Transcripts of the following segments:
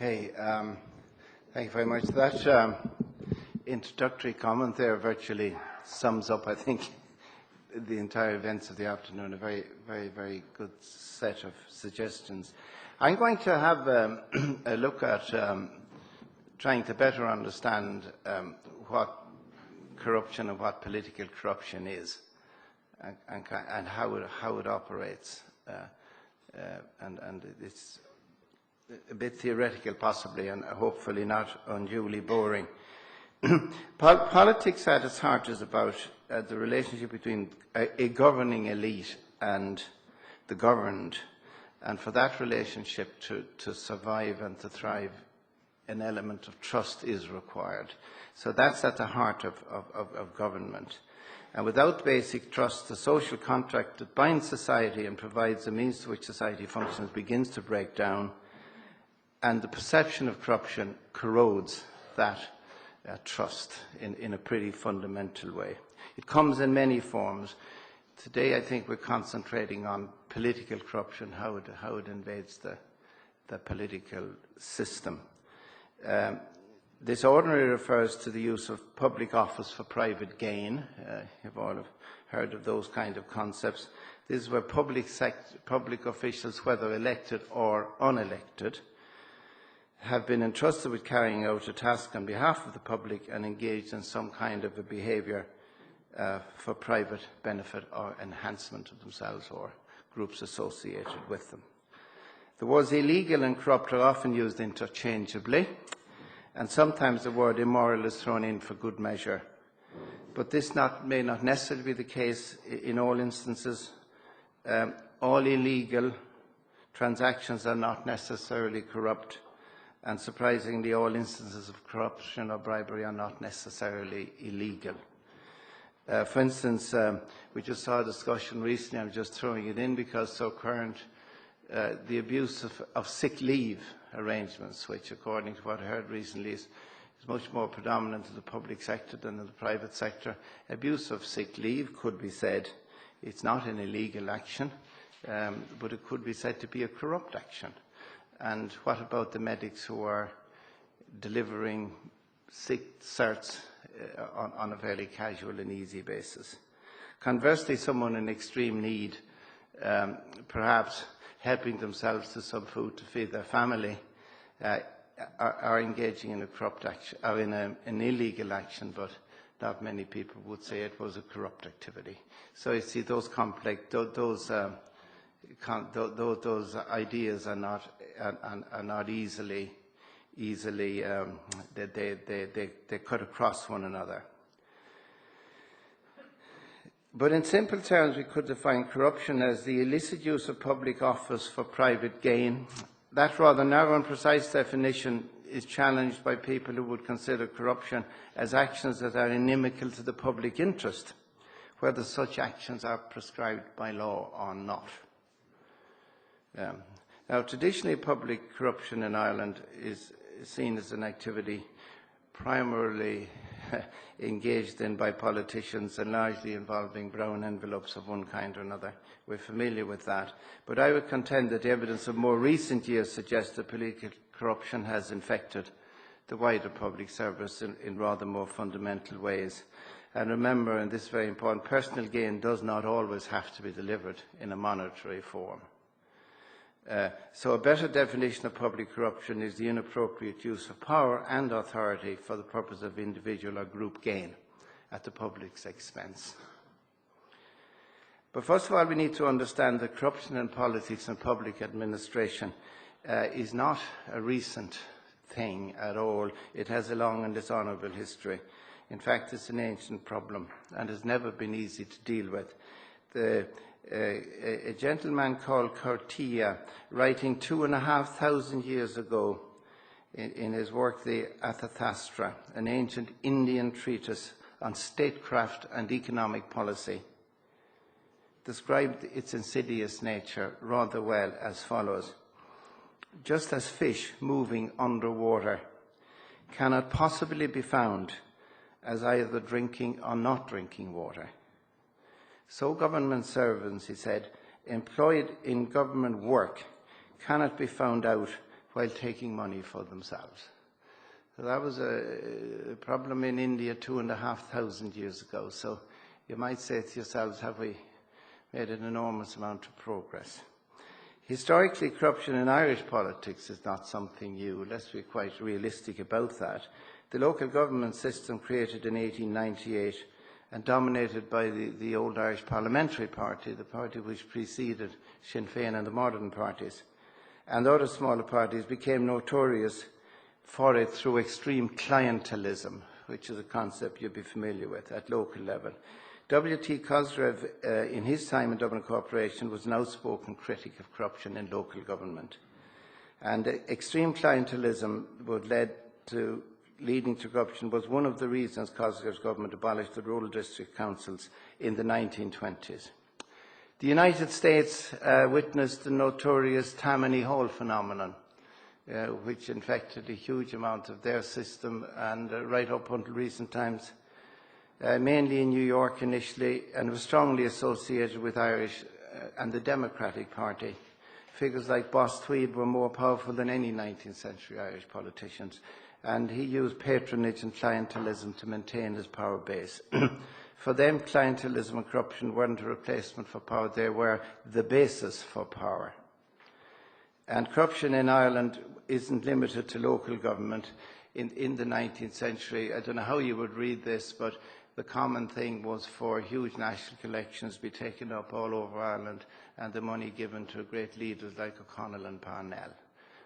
Okay, thank you very much. That introductory comment there virtually sums up, I think, the entire events of the afternoon. A very, very, very good set of suggestions. I'm going to have a look at trying to better understand what corruption and what political corruption is, and how it operates. And it's a bit theoretical possibly, and hopefully not unduly boring. Politics at its heart is about the relationship between a governing elite and the governed, and for that relationship to survive and to thrive, an element of trust is required. So that's at the heart of government. And without basic trust, the social contract that binds society and provides the means to which society functions begins to break down, and the perception of corruption corrodes that trust in a pretty fundamental way. It comes in many forms. Today, I think we're concentrating on political corruption, how it invades the political system. This ordinarily refers to the use of public office for private gain. You've all heard of those kind of concepts. This is where public officials, whether elected or unelected, have been entrusted with carrying out a task on behalf of the public and engaged in some kind of a behaviour for private benefit or enhancement of themselves or groups associated with them. The words illegal and corrupt are often used interchangeably, and sometimes the word immoral is thrown in for good measure. But this may not necessarily be the case in all instances. All illegal transactions are not necessarily corrupt, and surprisingly, all instances of corruption or bribery are not necessarily illegal. For instance, we just saw a discussion recently, I'm just throwing it in because it's so current, the abuse of sick leave arrangements, which according to what I heard recently is much more predominant in the public sector than in the private sector. Abuse of sick leave could be said, it's not an illegal action, but it could be said to be a corrupt action. And what about the medics who are delivering sick certs on a fairly casual and easy basis? Conversely, someone in extreme need, perhaps helping themselves to some food to feed their family, are engaging in a corrupt action, or in an illegal action, but not many people would say it was a corrupt activity. So you see, those complex, those ideas are not easily they cut across one another. But in simple terms, we could define corruption as the illicit use of public office for private gain. That rather narrow and precise definition is challenged by people who would consider corruption as actions that are inimical to the public interest, whether such actions are prescribed by law or not. Now, traditionally, public corruption in Ireland is seen as an activity primarily engaged in by politicians and largely involving brown envelopes of one kind or another. We're familiar with that. But I would contend that the evidence of more recent years suggests that political corruption has infected the wider public service in rather more fundamental ways. And remember, and this is very important, personal gain does not always have to be delivered in a monetary form. So a better definition of public corruption is the inappropriate use of power and authority for the purpose of individual or group gain at the public's expense. But first of all, we need to understand that corruption in politics and public administration is not a recent thing at all. It has a long and dishonourable history. In fact, it's an ancient problem and has never been easy to deal with. A gentleman called Cortia, writing 2,500 years ago in his work, the Athathastra, an ancient Indian treatise on statecraft and economic policy, described its insidious nature rather well as follows. Just as fish moving underwater cannot possibly be found as either drinking or not drinking water, so government servants, he said, employed in government work cannot be found out while taking money for themselves. So that was a problem in India 2,500 years ago. So you might say to yourselves, have we made an enormous amount of progress? Historically, corruption in Irish politics is not something new. Let's be quite realistic about that. The local government system created in 1898 and dominated by the old Irish Parliamentary Party, the party which preceded Sinn Féin and the modern parties, and other smaller parties, became notorious for it through extreme clientelism, which is a concept you'll be familiar with at local level. W.T. Cosgrave, in his time in Dublin Corporation, was an outspoken critic of corruption in local government. And extreme clientelism leading to corruption was one of the reasons Cosgrave's government abolished the rural district councils in the 1920s. The United States witnessed the notorious Tammany Hall phenomenon, which infected a huge amount of their system, and right up until recent times, mainly in New York initially, and was strongly associated with Irish and the Democratic Party. Figures like Boss Tweed were more powerful than any 19th century Irish politicians, and he used patronage and clientelism to maintain his power base. For them, clientelism and corruption weren't a replacement for power, they were the basis for power. And corruption in Ireland isn't limited to local government. In the 19th century, I don't know how you would read this, but the common thing was for huge national collections to be taken up all over Ireland and the money given to great leaders like O'Connell and Parnell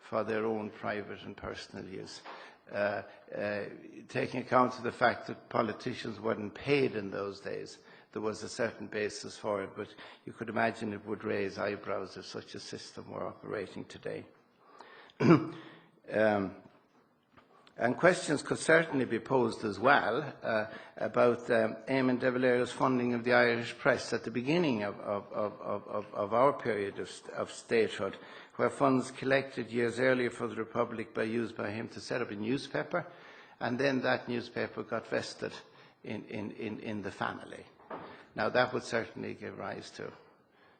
for their own private and personal use. Taking account of the fact that politicians weren't paid in those days, there was a certain basis for it, but you could imagine it would raise eyebrows if such a system were operating today. And questions could certainly be posed as well about Eamon de Valera's funding of the Irish press at the beginning of our period of statehood, where funds collected years earlier for the Republic were used by him to set up a newspaper, and then that newspaper got vested in the family. Now, that would certainly give rise to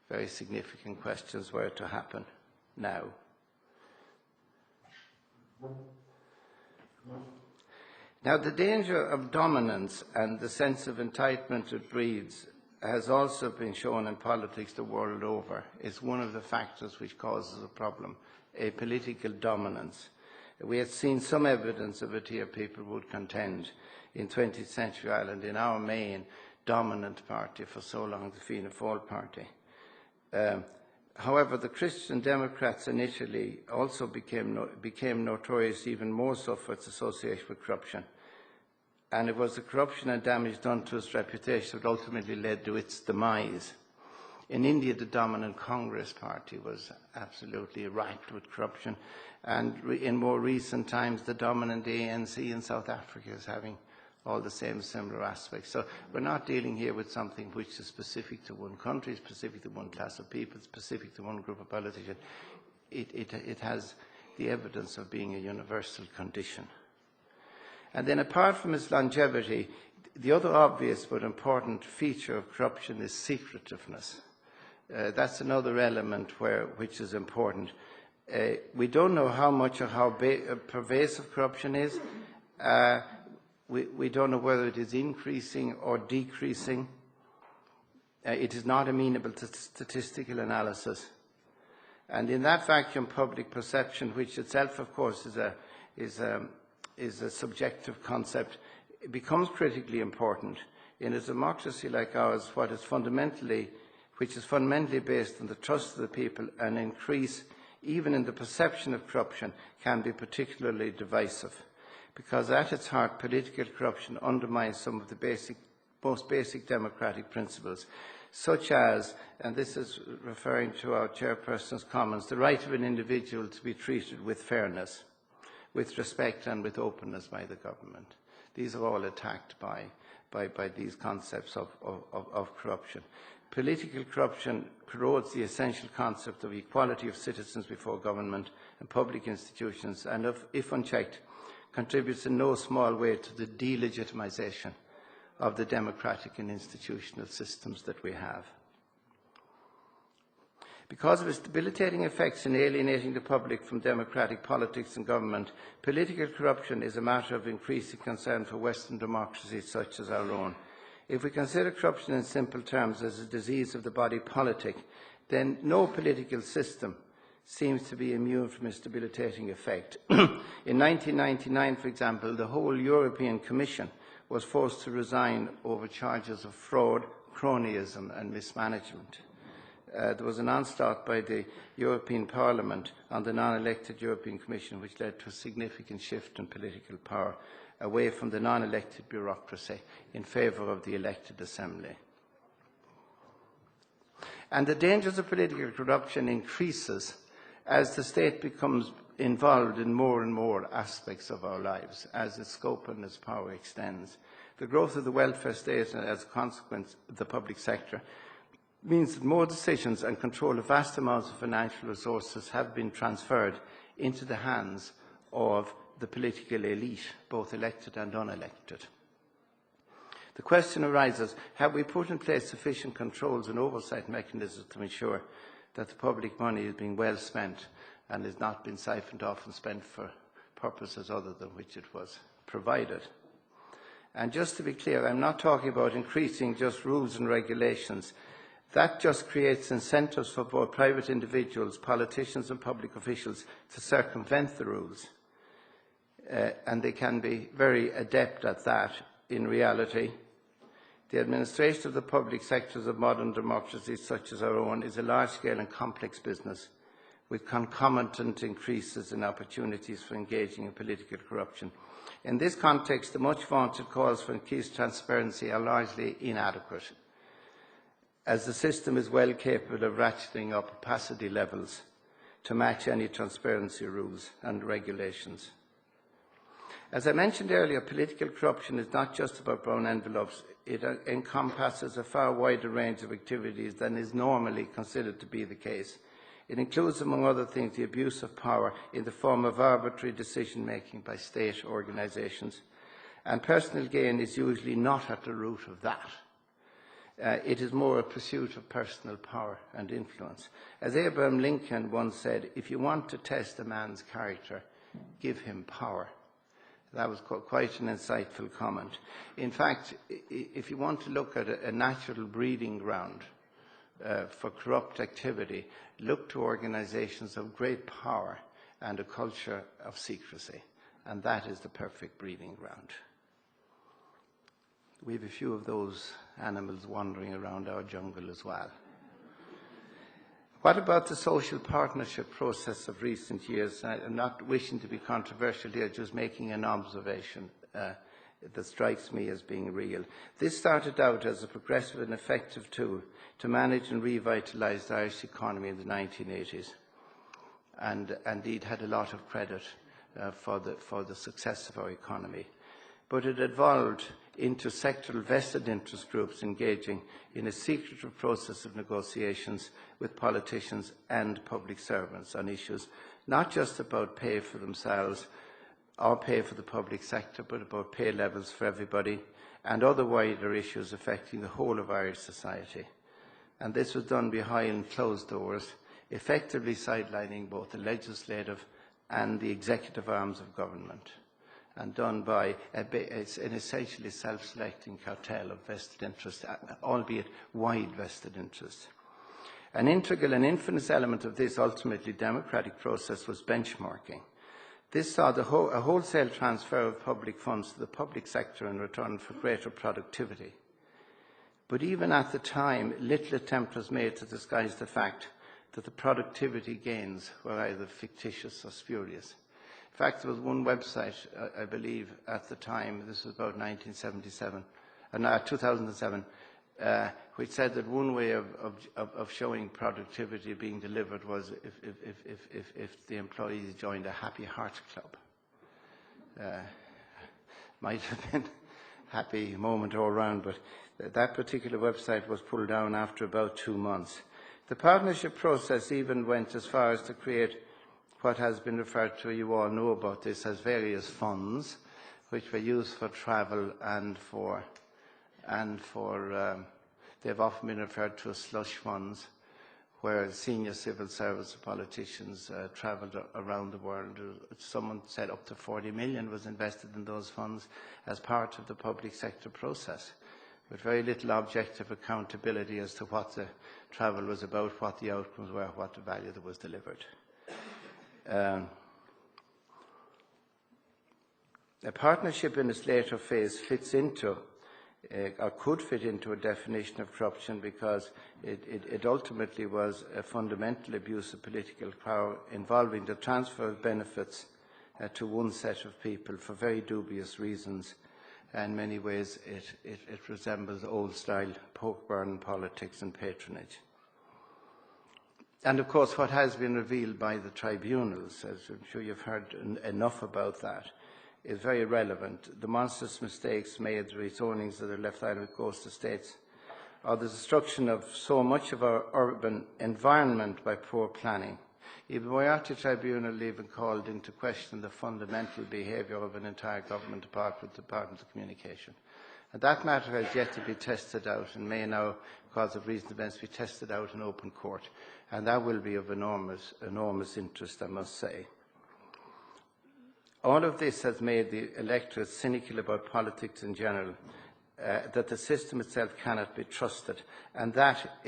very significant questions were it to happen now. Now, the danger of dominance and the sense of entitlement it breeds has also been shown in politics the world over. It's one of the factors which causes a problem, a political dominance. We had seen some evidence of it here, people would contend, in 20th century Ireland, in our main dominant party for so long, the Fianna Fáil party. However, the Christian Democrats in Italy also became notorious even more so for its association with corruption. And it was the corruption and damage done to its reputation that ultimately led to its demise. In India, the dominant Congress party was absolutely racked with corruption. And in more recent times, the dominant ANC in South Africa is having all the same similar aspects. So we're not dealing here with something which is specific to one country, specific to one class of people, specific to one group of politicians. It has the evidence of being a universal condition. And then apart from its longevity, the other obvious but important feature of corruption is secretiveness. That's another element which is important. We don't know how much or how pervasive corruption is. We don't know whether it is increasing or decreasing. It is not amenable to statistical analysis. And in that vacuum, public perception, which itself, of course, is a subjective concept, it becomes critically important. In a democracy like ours, which is fundamentally based on the trust of the people, an increase, even in the perception of corruption, can be particularly divisive. Because at its heart, political corruption undermines some of the most basic democratic principles, such as, and this is referring to our chairperson's comments, the right of an individual to be treated with fairness, with respect and with openness by the government. These are all attacked by these concepts of corruption. Political corruption corrodes the essential concept of equality of citizens before government and public institutions, and if unchecked, contributes in no small way to the delegitimization of the democratic and institutional systems that we have. Because of its debilitating effects in alienating the public from democratic politics and government, political corruption is a matter of increasing concern for Western democracies such as our own. If we consider corruption in simple terms as a disease of the body politic, then no political system seems to be immune from its debilitating effect. In 1999, for example, the whole European Commission was forced to resign over charges of fraud, cronyism and mismanagement. There was an onslaught by the European Parliament on the non-elected European Commission, which led to a significant shift in political power away from the non-elected bureaucracy in favour of the elected assembly. And the dangers of political corruption increases as the state becomes involved in more and more aspects of our lives, as its scope and its power extends. The growth of the welfare state and as a consequence the public sector means that more decisions and control of vast amounts of financial resources have been transferred into the hands of the political elite, both elected and unelected. The question arises, have we put in place sufficient controls and oversight mechanisms to ensure that the public money is being well spent and is not being siphoned off and spent for purposes other than which it was provided? And just to be clear, I'm not talking about increasing just rules and regulations. That just creates incentives for both private individuals, politicians and public officials to circumvent the rules. And they can be very adept at that in reality. The administration of the public sectors of modern democracies such as our own is a large-scale and complex business with concomitant increases in opportunities for engaging in political corruption. In this context, the much-vaunted calls for increased transparency are largely inadequate, as the system is well capable of ratcheting up opacity levels to match any transparency rules and regulations. As I mentioned earlier, political corruption is not just about brown envelopes. It encompasses a far wider range of activities than is normally considered to be the case. It includes, among other things, the abuse of power in the form of arbitrary decision-making by state organisations, and personal gain is usually not at the root of that. It is more a pursuit of personal power and influence. As Abraham Lincoln once said, if you want to test a man's character, give him power. That was quite an insightful comment. In fact, if you want to look at a natural breeding ground for corrupt activity, look to organisations of great power and a culture of secrecy. And that is the perfect breeding ground. We have a few of those animals wandering around our jungle as well. What about the social partnership process of recent years? I'm not wishing to be controversial here, just making an observation that strikes me as being real. This started out as a progressive and effective tool to manage and revitalise the Irish economy in the 1980s, and indeed had a lot of credit for the success of our economy. But it evolved into sectoral vested interest groups engaging in a secretive process of negotiations with politicians and public servants on issues not just about pay for themselves or pay for the public sector, but about pay levels for everybody and other wider issues affecting the whole of Irish society. And this was done behind closed doors, effectively sidelining both the legislative and the executive arms of government, and done by an essentially self-selecting cartel of vested interests, albeit wide vested interests. An integral and infamous element of this ultimately democratic process was benchmarking. This saw a wholesale transfer of public funds to the public sector in return for greater productivity. But even at the time, little attempt was made to disguise the fact that the productivity gains were either fictitious or spurious. In fact, there was one website, I believe, at the time, this was about 2007, which said that one way of showing productivity being delivered was if the employees joined a Happy Heart Club. Might have been a happy moment all round, but that particular website was pulled down after about 2 months. The partnership process even went as far as to create what has been referred to, you all know about this, as various funds, which were used for travel and for they've often been referred to as slush funds, where senior civil service politicians travelled around the world. Someone said up to 40 million was invested in those funds as part of the public sector process, with very little objective accountability as to what the travel was about, what the outcomes were, what the value that was delivered. A partnership in its later phase fits into, or could fit into, a definition of corruption, because it ultimately was a fundamental abuse of political power involving the transfer of benefits to one set of people for very dubious reasons. In many ways, it resembles old-style poke-burn politics and patronage. And of course, what has been revealed by the tribunals, as I'm sure you've heard enough about that, is very relevant. The monstrous mistakes made, the rezonings that are left out of coast estates, or the destruction of so much of our urban environment by poor planning. Even the Moriarty Tribunal even called into question the fundamental behaviour of an entire government department of communication. And that matter has yet to be tested out and may now, because of recent events, be tested out in open court. And that will be of enormous interest, I must say. All of this has made the electorate cynical about politics in general, that the system itself cannot be trusted, and that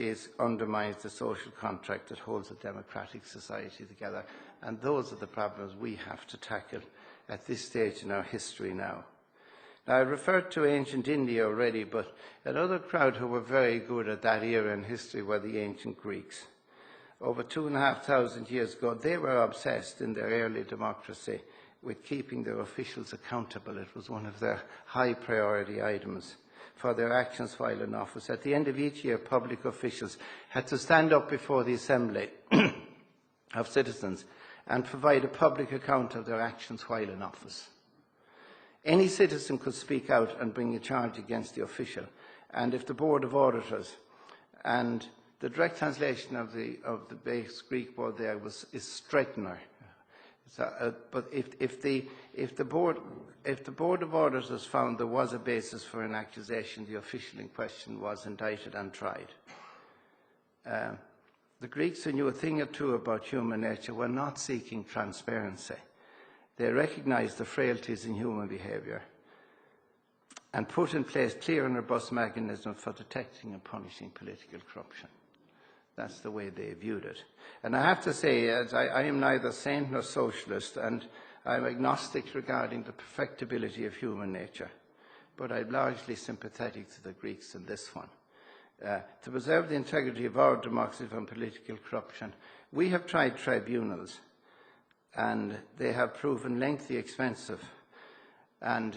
undermines the social contract that holds a democratic society together. And those are the problems we have to tackle at this stage in our history now. Now, I referred to ancient India already, but another crowd who were very good at that era in history were the ancient Greeks. Over 2,500 years ago, they were obsessed in their early democracy with keeping their officials accountable. It was one of their high priority items for their actions while in office. At the end of each year, public officials had to stand up before the assembly of citizens and provide a public account of their actions while in office. Any citizen could speak out and bring a charge against the official, and if the Board of Auditors, and the direct translation of the base Greek word there is straightener. So, but if the board of Auditors found there was a basis for an accusation, the official in question was indicted and tried. The Greeks, who knew a thing or two about human nature, were not seeking transparency. They recognized the frailties in human behavior and put in place clear and robust mechanisms for detecting and punishing political corruption. That's the way they viewed it. And I have to say, as I am neither saint nor socialist, and I'm agnostic regarding the perfectibility of human nature, but I'm largely sympathetic to the Greeks in this one. To preserve the integrity of our democracy from political corruption, we have tried tribunals, and they have proven lengthy, expensive, and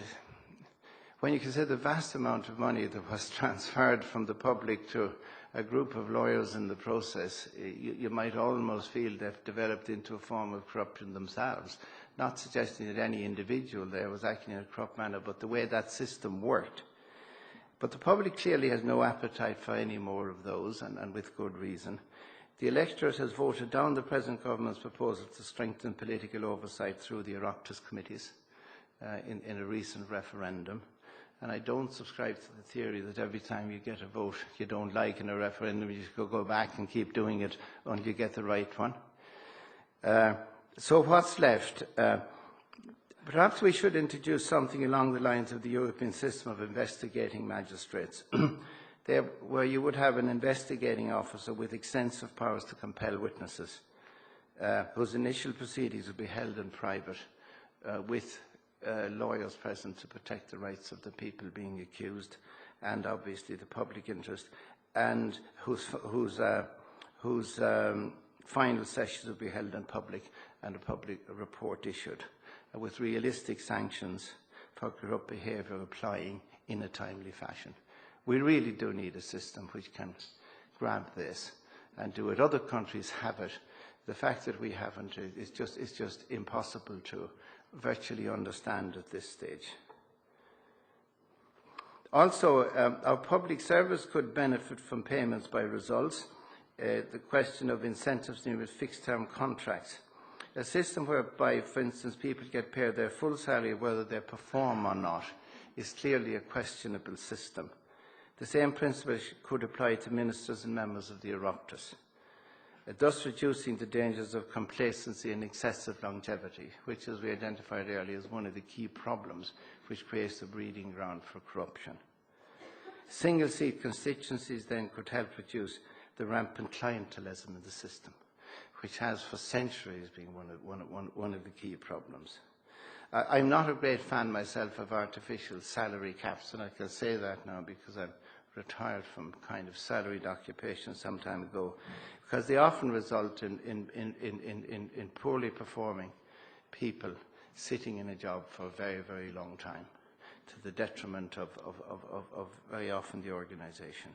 when you consider the vast amount of money that was transferred from the public to a group of lawyers in the process, you might almost feel they've developed into a form of corruption themselves. Not suggesting that any individual there was acting in a corrupt manner, but the way that system worked. But the public clearly has no appetite for any more of those, and with good reason. The electorate has voted down the present government's proposal to strengthen political oversight through the Oireachtas committees in a recent referendum. And I don't subscribe to the theory that every time you get a vote you don't like in a referendum, you should go back and keep doing it until you get the right one. So what's left? Perhaps we should introduce something along the lines of the European system of investigating magistrates, where you would have an investigating officer with extensive powers to compel witnesses, whose initial proceedings would be held in private, with lawyers present to protect the rights of the people being accused, and obviously the public interest, and whose final sessions will be held in public and a public report issued, with realistic sanctions for corrupt behaviour applying in a timely fashion. We really do need a system which can grab this and do it. Other countries have it. The fact that we haven't is just impossible to virtually understand at this stage. Also, our public service could benefit from payments by results. The question of incentives with fixed-term contracts. A system whereby, for instance, people get paid their full salary whether they perform or not is clearly a questionable system. The same principle could apply to ministers and members of the Oireachtas. thus reducing the dangers of complacency and excessive longevity, which, as we identified earlier, is one of the key problems which creates the breeding ground for corruption. Single-seat constituencies then could help reduce the rampant clientelism in the system, which has for centuries been one of the key problems. I'm not a great fan myself of artificial salary caps, and I can say that now because I'm retired from kind of salaried occupation some time ago, because they often result in poorly performing people sitting in a job for a very, very long time, to the detriment of very often the organisation.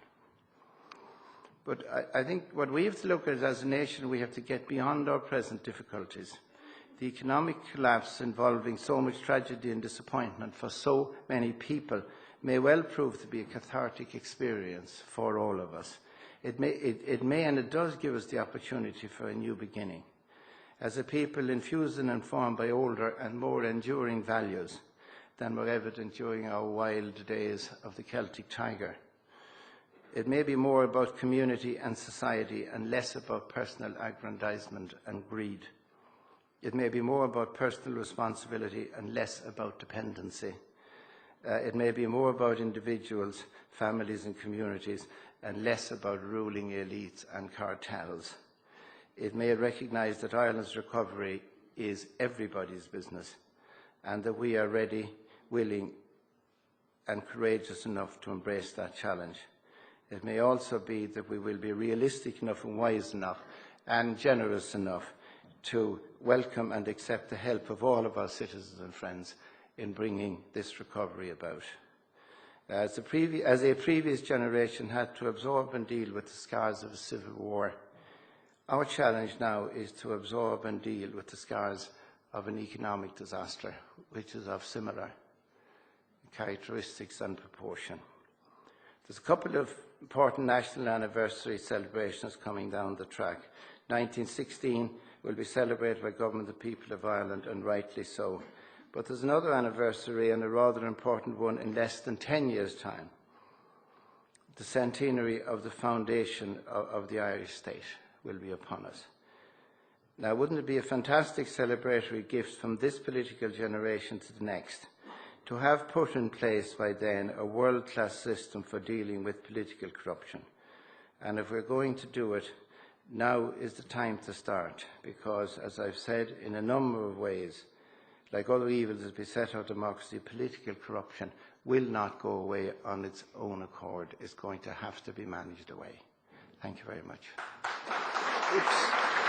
But I think what we have to look at as a nation, we have to get beyond our present difficulties. The economic collapse involving so much tragedy and disappointment for so many people may well prove to be a cathartic experience for all of us. It may and it does give us the opportunity for a new beginning. As a people infused and informed by older and more enduring values than were evident during our wild days of the Celtic Tiger. It may be more about community and society and less about personal aggrandizement and greed. It may be more about personal responsibility and less about dependency. It may be more about individuals, families and communities and less about ruling elites and cartels. It may recognise that Ireland's recovery is everybody's business and that we are ready, willing and courageous enough to embrace that challenge. It may also be that we will be realistic enough and wise enough and generous enough to welcome and accept the help of all of our citizens and friends in bringing this recovery about. As a previous generation had to absorb and deal with the scars of a civil war, our challenge now is to absorb and deal with the scars of an economic disaster, which is of similar characteristics and proportion. There's a couple of important national anniversary celebrations coming down the track. 1916 will be celebrated by Government of the People of Ireland, and rightly so. But there's another anniversary, and a rather important one, in less than 10 years' time. The centenary of the foundation of the Irish state will be upon us. Now, wouldn't it be a fantastic celebratory gift from this political generation to the next to have put in place by then a world-class system for dealing with political corruption? And if we're going to do it, now is the time to start, because, as I've said, in a number of ways, like other evils that beset our democracy, political corruption will not go away on its own accord. It's going to have to be managed away. Thank you very much. Oops.